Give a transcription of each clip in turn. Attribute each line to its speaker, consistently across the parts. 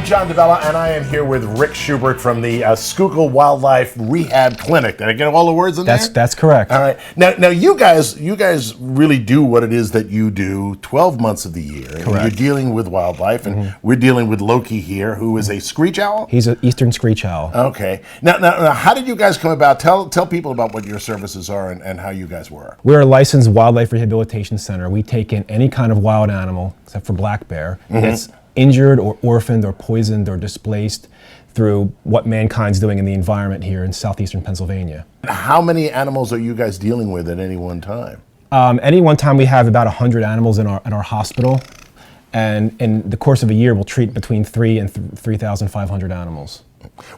Speaker 1: I'm John DeBella, and I am here with Rick Schubert from the Schuylkill Wildlife Rehab Clinic. Did I get all the words in there?
Speaker 2: That's correct.
Speaker 1: All right. Now you guys really do what it is that you do 12 months of the year.
Speaker 2: Correct.
Speaker 1: You're dealing with wildlife, and we're dealing with Loki here, who is a screech owl?
Speaker 2: He's an eastern screech owl.
Speaker 1: Okay. Now, how did you guys come about? Tell people about what your services are and how you guys work.
Speaker 2: We're a licensed wildlife rehabilitation center. We take in any kind of wild animal, except for black bear, that's injured or orphaned or poisoned or displaced through what mankind's doing in the environment here in southeastern Pennsylvania.
Speaker 1: How many animals are you guys dealing with at any one time?
Speaker 2: Any one time we have about 100 animals in our hospital, and in the course of a year we'll treat between 3,000 and 3,500 animals.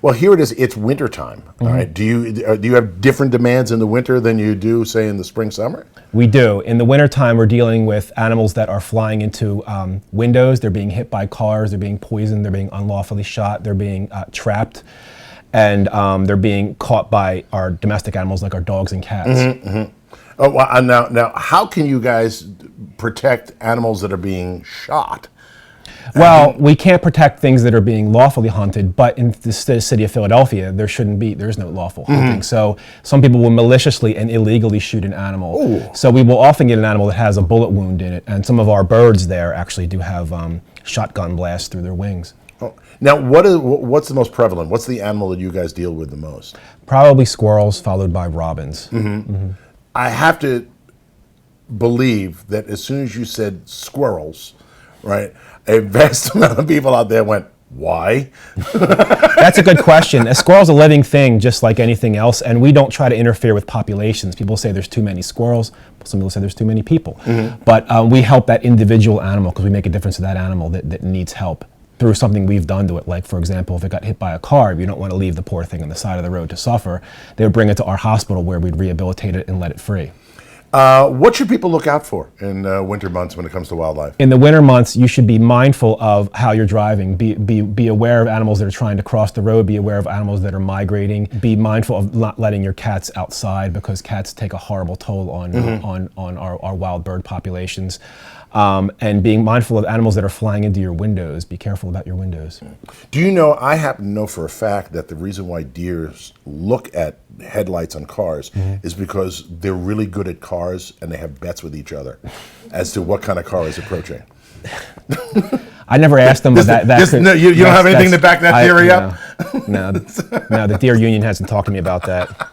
Speaker 1: Well, here it is. It's winter time. All right. Do you have different demands in the winter than you do, say, in the spring, summer?
Speaker 2: We do. In the wintertime, we're dealing with animals that are flying into windows. They're being hit by cars. They're being poisoned. They're being unlawfully shot. They're being trapped. And they're being caught by our domestic animals like our dogs and cats.
Speaker 1: Oh, well, now, how can you guys protect animals that are being shot?
Speaker 2: Well, we can't protect things that are being lawfully hunted, but in the city of Philadelphia, there's no lawful hunting. So some people will maliciously and illegally shoot an animal.
Speaker 1: Ooh.
Speaker 2: So we will often get an animal that has a bullet wound in it, and some of our birds there actually do have shotgun blasts through their wings.
Speaker 1: Oh. Now, what's the most prevalent? What's the animal that you guys deal with the most?
Speaker 2: Probably squirrels, followed by robins.
Speaker 1: I have to believe that as soon as you said squirrels, right, a vast amount of people out there went, why?
Speaker 2: That's a good question. A squirrel's a living thing just like anything else, and we don't try to interfere with populations. People say there's too many squirrels. Some people say there's too many people. But we help that individual animal because we make a difference to that animal that needs help through something we've done to it. Like, for example, if it got hit by a car, you don't want to leave the poor thing on the side of the road to suffer. They would bring it to our hospital where we'd rehabilitate it and let it free.
Speaker 1: What should people look out for in winter months when it comes to wildlife?
Speaker 2: In the winter months, you should be mindful of how you're driving. Be aware of animals that are trying to cross the road. Be aware of animals that are migrating. Be mindful of not letting your cats outside because cats take a horrible toll on our wild bird populations. And being mindful of animals that are flying into your windows. Be careful about your windows.
Speaker 1: Do you know, I happen to know for a fact that the reason why deer look at headlights on cars is because they're really good at cars and they have bets with each other as to what kind of car is approaching.
Speaker 2: I never asked them. You
Speaker 1: don't have anything to back that theory up?
Speaker 2: No, the Deer Union hasn't talked to me about that.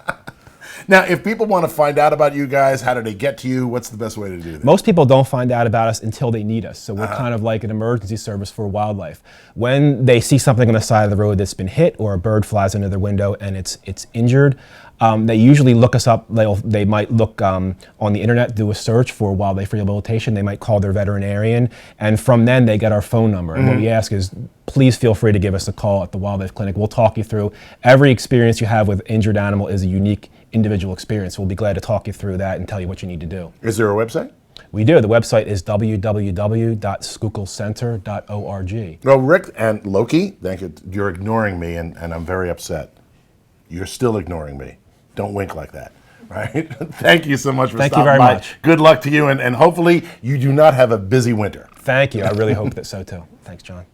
Speaker 1: Now, if people want to find out about you guys, how do they get to you? What's the best way to do that?
Speaker 2: Most people don't find out about us until they need us. So we're kind of like an emergency service for wildlife. When they see something on the side of the road that's been hit or a bird flies into their window and it's injured, they usually look us up. They might look on the internet, do a search for wildlife rehabilitation. They might call their veterinarian, and from then they get our phone number. And what we ask is, please feel free to give us a call at the wildlife clinic. We'll talk you through. Every experience you have with injured animal is a unique individual experience. We'll be glad to talk you through that and tell you what you need to do.
Speaker 1: Is there a website?
Speaker 2: We do. The website is www.schuylkillcenter.org.
Speaker 1: Well, Rick and Loki, thank you. You're ignoring me, and I'm very upset. You're still ignoring me. Don't wink like that, right? Thank you so much for stopping by.
Speaker 2: Thank you very much.
Speaker 1: Good luck to you, and hopefully you do not have a busy winter.
Speaker 2: Thank you. I really hope that so too. Thanks, John.